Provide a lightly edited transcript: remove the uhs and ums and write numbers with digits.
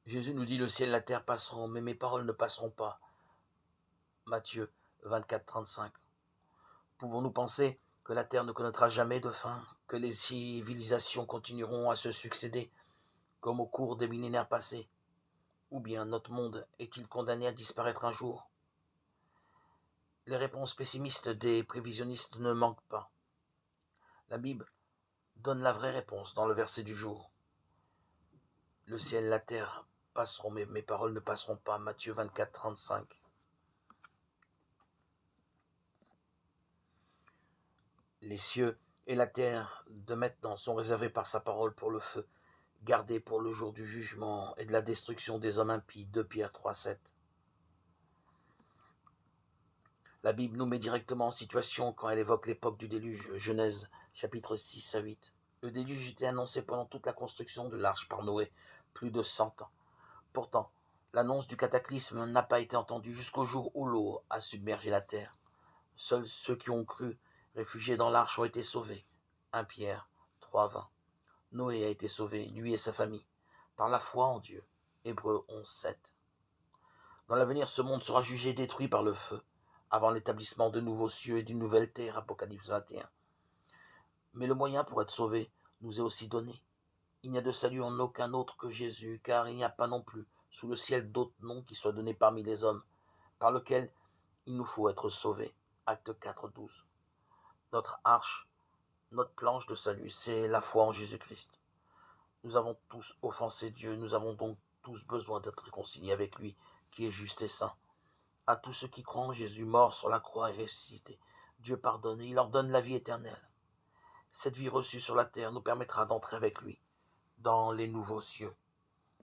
Jésus nous dit, le ciel et la terre passeront, mais mes paroles ne passeront pas. Matthieu 24, 35. Pouvons-nous penser que la terre ne connaîtra jamais de fin, que les civilisations continueront à se succéder, comme au cours des millénaires passés? Ou bien notre monde est-il condamné à disparaître un jour? Les réponses pessimistes des prévisionnistes ne manquent pas. La Bible donne la vraie réponse dans le verset du jour. Le ciel et la terre passeront, mais mes paroles ne passeront pas. Matthieu 24, 35. Les cieux et la terre de maintenant sont réservés par sa parole pour le feu, gardés pour le jour du jugement et de la destruction des hommes impies. 2 Pierre 3, 7. La Bible nous met directement en situation quand elle évoque l'époque du déluge. Genèse chapitre 6 à 8. Le déluge était annoncé pendant toute la construction de l'arche par Noé, plus de 100 ans. Pourtant, l'annonce du cataclysme n'a pas été entendue jusqu'au jour où l'eau a submergé la terre. Seuls ceux qui ont cru, réfugiés dans l'arche, ont été sauvés. 1 Pierre 3, 20. Noé a été sauvé, lui et sa famille, par la foi en Dieu. Hébreux 11, 7. Dans l'avenir, ce monde sera jugé et détruit par le feu, avant l'établissement de nouveaux cieux et d'une nouvelle terre. Apocalypse 21. Mais le moyen pour être sauvé nous est aussi donné. Il n'y a de salut en aucun autre que Jésus, car il n'y a pas non plus sous le ciel d'autre nom qui soit donné parmi les hommes, par lequel il nous faut être sauvés. Acte 4, 12. Notre arche, notre planche de salut, c'est la foi en Jésus-Christ. Nous avons tous offensé Dieu, nous avons donc tous besoin d'être réconciliés avec lui, qui est juste et saint. À tous ceux qui croient en Jésus, mort sur la croix et ressuscité, Dieu pardonne et il leur donne la vie éternelle. Cette vie reçue sur la terre nous permettra d'entrer avec lui dans les nouveaux cieux